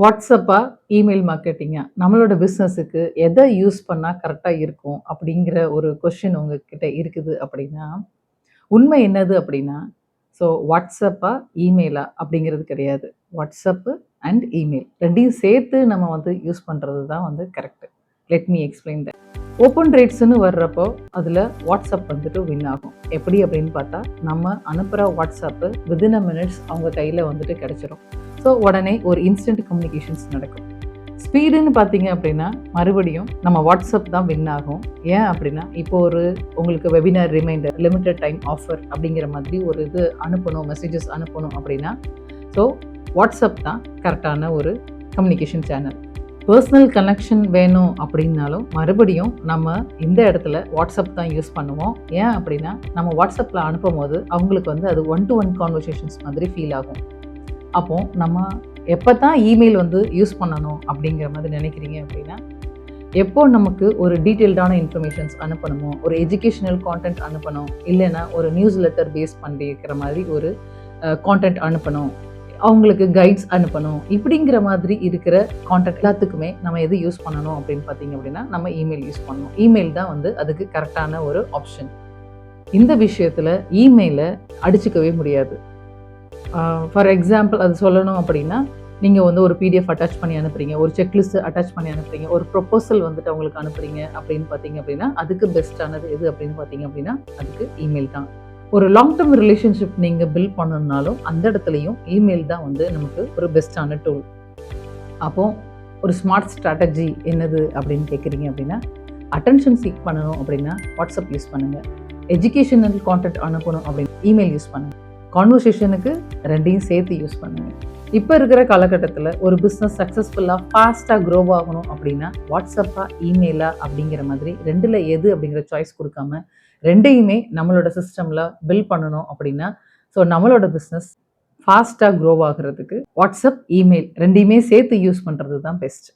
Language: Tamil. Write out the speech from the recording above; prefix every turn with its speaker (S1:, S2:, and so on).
S1: வாட்ஸ்அப்பா, இமெயில் மார்க்கெட்டிங்கா? நம்மளோட பிசினஸுக்கு எத யூஸ் பண்ணா கரெக்ட்டா இருக்கும்? அப்படிங்கிற ஒரு கொஸ்டின் உங்ககிட்ட இருக்குது அப்படின்னா, உண்மை என்னது அப்படின்னா, வாட்ஸ்அப்பா, இமெயிலா அப்படிங்கிறது கிடையாது. வாட்ஸ்அப்பு அண்ட் இமெயில் 2யும் சேர்த்து நம்ம யூஸ் பண்றது தான் correct. Let me explain that. Open ரேட்ஸ்ன்னு வர்றப்போ, அதில வாட்ஸ்அப் வின் ஆகும். எப்படி அப்படின்னு பார்த்தா, நம்ம அனுப்புற வாட்ஸ்அப்பு வித்தின் அ மினிட்ஸ் அவங்க கையில கிடைச்சிரும். உடனே ஒரு இன்ஸ்டன்ட் கம்யூனிகேஷன்ஸ் நடக்கும். ஸ்பீடுன்னு பார்த்தீங்க அப்படின்னா, மறுபடியும் நம்ம வாட்ஸ்அப் தான் வின் ஆகும். ஏன் அப்படின்னா, இப்போ உங்களுக்கு webinar reminder, limited time offer அப்படிங்கிற மாதிரி ஒரு இது அனுப்பணும், மெசேஜஸ் அனுப்பணும் அப்படின்னா, ஸோ வாட்ஸ்அப் தான் கரெக்டான ஒரு கம்யூனிகேஷன் சேனல். பர்சனல் கனெக்ஷன் வேணும் அப்படின்னாலும் மறுபடியும் நம்ம இந்த இடத்துல வாட்ஸ்அப் தான் யூஸ் பண்ணுவோம். ஏன் அப்படின்னா, நம்ம வாட்ஸ்அப்பில் அனுப்பும்போது அவங்களுக்கு அது ஒன் டு ஒன் கான்வர்சேஷன்ஸ் மாதிரி ஃபீல் ஆகும். அப்போ நம்ம எப்போ தான் இமெயில் யூஸ் பண்ணணும் அப்படிங்கிற மாதிரி நினைக்கிறீங்க அப்படின்னா, எப்போ நமக்கு ஒரு டீட்டெயில்டான இன்ஃபர்மேஷன்ஸ் அனுப்பணுமோ, ஒரு எஜுகேஷனல் கான்டென்ட் அனுப்பணும், இல்லைன்னா ஒரு நியூஸ் லெட்டர் பேஸ் பண்ணியிருக்கிற மாதிரி ஒரு கான்டென்ட் அனுப்பணும், அவங்களுக்கு கைட்ஸ் அனுப்பணும், இப்படிங்கிற மாதிரி இருக்கிற கான்டென்ட் எல்லாத்துக்குமே நம்ம எது யூஸ் பண்ணணும் அப்படின்னு பார்த்தீங்க அப்படின்னா, நம்ம இமெயில் யூஸ் பண்ணணும். இமெயில் தான் அதுக்கு கரெக்டான ஒரு ஆப்ஷன். இந்த விஷயத்தில் இமெயிலை அடிச்சுக்கவே முடியாது. ஃபார் எக்ஸாம்பிள் அது சொல்லணும் அப்படின்னா, நீங்கள் ஒரு பிடிஎஃப் அட்டாச் பண்ணி அனுப்புறீங்க, ஒரு செக்லிஸ்ட் அட்டாச் பண்ணி அனுப்புறீங்க, ஒரு ப்ரொபோசல் அவங்களுக்கு அனுப்புறீங்க அப்படின்னு பார்த்தீங்க அப்படின்னா, அதுக்கு பெஸ்ட்டானது எது அப்படின்னு பார்த்தீங்க அப்படின்னா, அதுக்கு இமெயில் தான். ஒரு லாங் டர்ம் ரிலேஷன்ஷிப் நீங்கள் பில்ட் பண்ணணும்னாலும் அந்த இடத்துலையும் இமெயில் தான் நமக்கு ஒரு பெஸ்ட்டான டூல். அப்போ ஒரு ஸ்மார்ட் ஸ்ட்ராட்டஜி என்னது அப்படின்னு கேட்குறீங்க அப்படின்னா, அட்டென்ஷன் சீக் பண்ணணும் அப்படின்னா வாட்ஸ்அப் யூஸ் பண்ணுங்கள். எஜுகேஷனல் கான்டென்ட் அனுப்பணும் அப்படின்னு இமெயில் யூஸ் பண்ணுங்கள். கான்வர்சேஷனுக்கு 2யும் சேர்த்து யூஸ் பண்ணுங்கள். இப்போ இருக்கிற காலகட்டத்தில் ஒரு பிஸ்னஸ் சக்ஸஸ்ஃபுல்லாக ஃபாஸ்ட்டாக க்ரோ ஆகணும் அப்படின்னா வாட்ஸ்அப்பா, இமெயிலா அப்படிங்கிற மாதிரி 2ல் எது அப்படிங்கிற சாய்ஸ் கொடுக்காம 2யுமே நம்மளோட சிஸ்டமில் பில்ட் பண்ணணும் அப்படின்னா, நம்மளோட பிஸ்னஸ் ஃபாஸ்ட்டாக க்ரோ ஆகிறதுக்கு வாட்ஸ்அப், இமெயில் 2யுமே சேர்த்து யூஸ் பண்ணுறது தான் பெஸ்ட்.